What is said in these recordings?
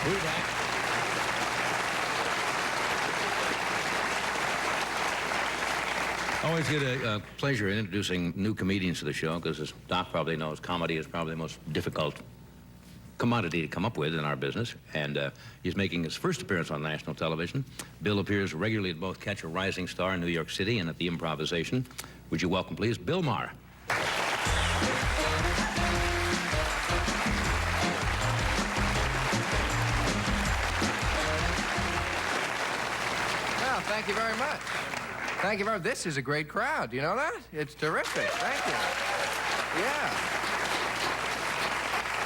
We're back. Always get a pleasure in introducing new comedians to the show, because as Doc probably knows, comedy is probably the most difficult commodity to come up with in our business, and he's making his first appearance on national television. Bill appears regularly at both Catch a Rising Star in New York City and at the Improvisation. Would you welcome, please, Bill Maher. Well, thank you very much. Thank you very much. This is a great crowd. You know that? It's terrific. Thank you. Yeah.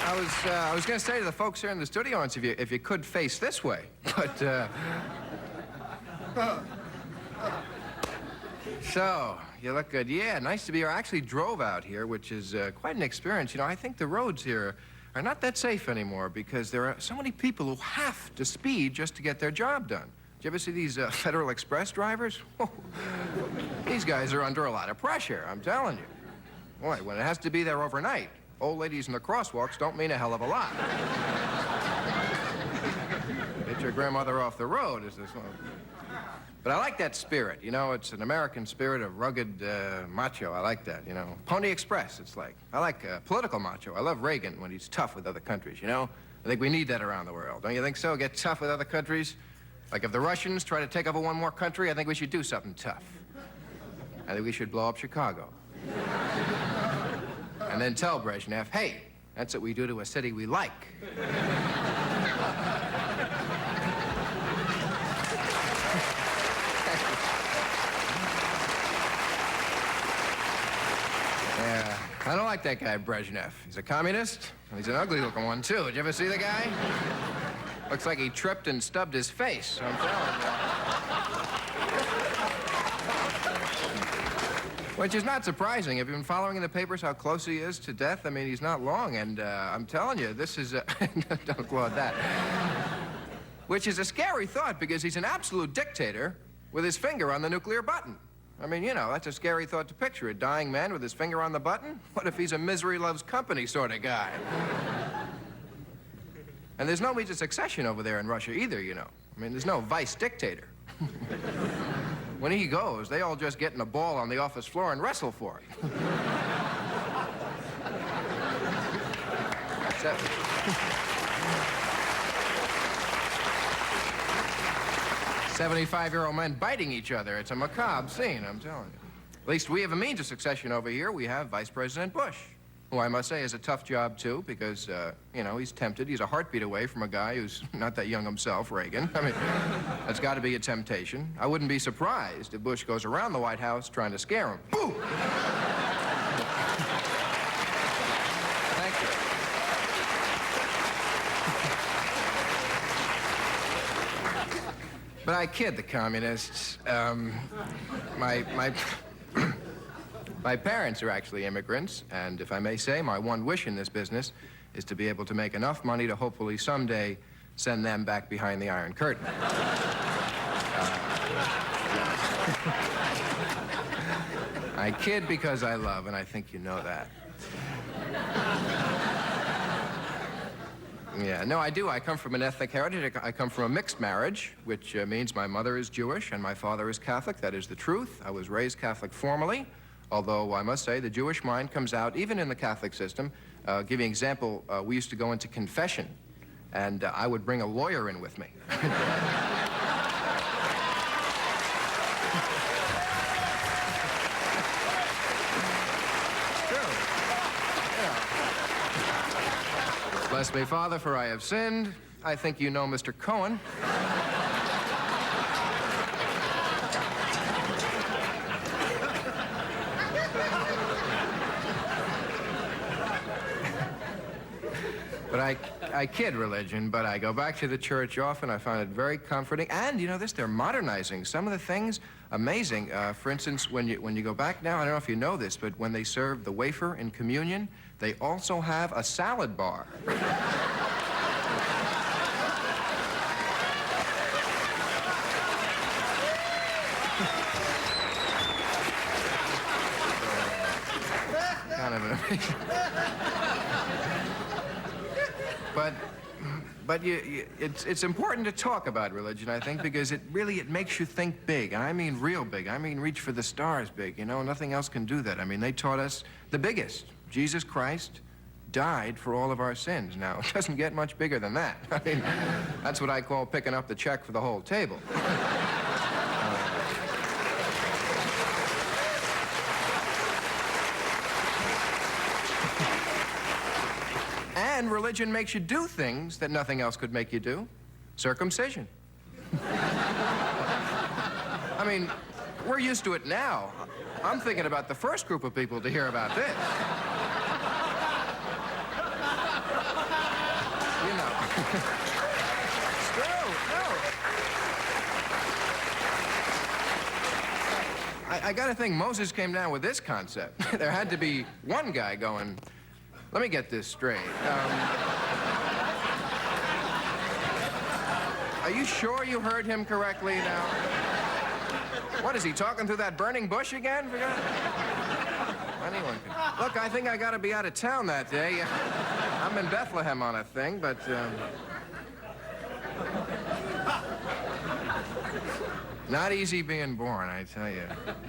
I was going to say to the folks here in the studio audience, if you could face this way, but so you look good. Yeah, nice to be here. I actually drove out here, which is quite an experience. You know, I think the roads here are not that safe anymore because there are so many people who have to speed just to get their job done. Did you ever see these Federal Express drivers? Oh, these guys are under a lot of pressure, I'm telling you. Boy, when it has to be there overnight, old ladies in the crosswalks don't mean a hell of a lot. Get your grandmother off the road is this one. But I like that spirit, you know, it's an American spirit of rugged macho. I like that, you know. Pony Express, it's like. I like political macho. I love Reagan when he's tough with other countries, you know? I think we need that around the world. Don't you think so? Get tough with other countries? Like if the Russians try to take over one more country, I think we should do something tough. I think we should blow up Chicago. And then tell Brezhnev, hey, that's what we do to a city we like. Yeah, I don't like that guy, Brezhnev. He's a communist, and he's an ugly-looking one, too. Did you ever see the guy? Looks like he tripped and stubbed his face, I'm telling you. Which is not surprising. Have you been following in the papers how close he is to death? I mean, he's not long, and I'm telling you, this is don't applaud that. Which is a scary thought, because he's an absolute dictator with his finger on the nuclear button. I mean, you know, that's a scary thought to picture, a dying man with his finger on the button. What if he's a misery loves company sort of guy? And there's no means of succession over there in Russia either, you know. I mean, there's no vice dictator. When he goes, they all just get in a ball on the office floor and wrestle for it. 75-year-old men biting each other. It's a macabre scene, I'm telling you. At least we have a means of succession over here. We have Vice President Bush, who I must say is a tough job, too, because, you know, he's tempted. He's a heartbeat away from a guy who's not that young himself, Reagan. I mean, that's got to be a temptation. I wouldn't be surprised if Bush goes around the White House trying to scare him. Boo! Thank you. But I kid the communists. My parents are actually immigrants, and if I may say, my one wish in this business is to be able to make enough money to hopefully someday send them back behind the Iron Curtain. I kid because I love, and I think you know that. Yeah, no, I do. I come from an ethnic heritage. I come from a mixed marriage, which means my mother is Jewish and my father is Catholic. That is the truth. I was raised Catholic formally. Although I must say the Jewish mind comes out, even in the Catholic system. Give you an example, we used to go into confession, and I would bring a lawyer in with me. It's true. Yeah. Bless me, Father, for I have sinned. I think you know Mr. Cohen. But I kid religion, but I go back to the church often. I find it very comforting. And, you know this, they're modernizing some of the things. Amazing. For instance, when you go back now, I don't know if you know this, but when they serve the wafer in communion, they also have a salad bar. Kind of an amazing. But it's important to talk about religion, I think, because it makes you think big. And I mean real big. I mean reach for the stars big, you know? Nothing else can do that. I mean, they taught us the biggest. Jesus Christ died for all of our sins. Now, it doesn't get much bigger than that. I mean, that's what I call picking up the check for the whole table. And religion makes you do things that nothing else could make you do. Circumcision. I mean, we're used to it now. I'm thinking about the first group of people to hear about this. You know. It's true, no. I gotta think Moses came down with this concept. There had to be one guy going, let me get this straight. Are you sure you heard him correctly now? What, is he talking through that burning bush again? Anyone can. Look, I think I gotta be out of town that day. I'm in Bethlehem on a thing, but, not easy being born, I tell you.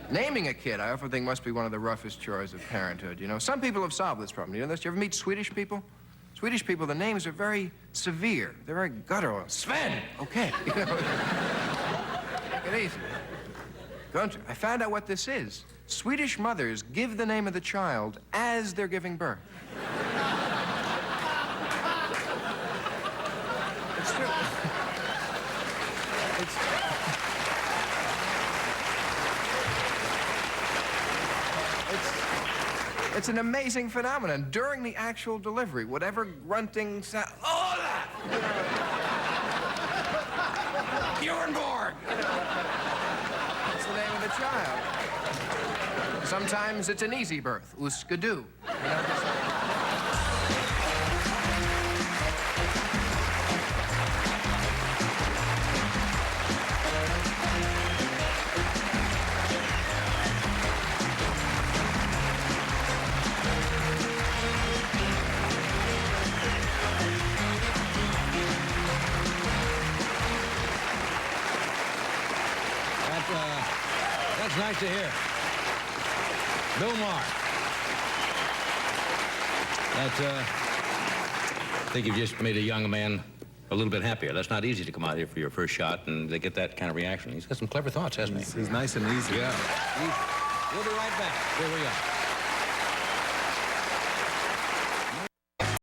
Naming a kid, I often think, must be one of the roughest chores of parenthood, you know. Some people have solved this problem. You know this? You ever meet Swedish people? Swedish people, the names are very severe. They're very guttural. Sven! Okay. You know, take it easy. Don't you? I found out what this is. Swedish mothers give the name of the child as they're giving birth. It's true. It's an amazing phenomenon. During the actual delivery, whatever grunting sound, oh, that! Bjornborg! That's the name of the child. Sometimes it's an easy birth, Uskadoo. That's nice to hear. Bill Maher. I think you've just made a young man a little bit happier. That's not easy to come out here for your first shot and to get that kind of reaction. He's got some clever thoughts, hasn't he? He's nice and easy. Yeah. We'll be right back. Here we are.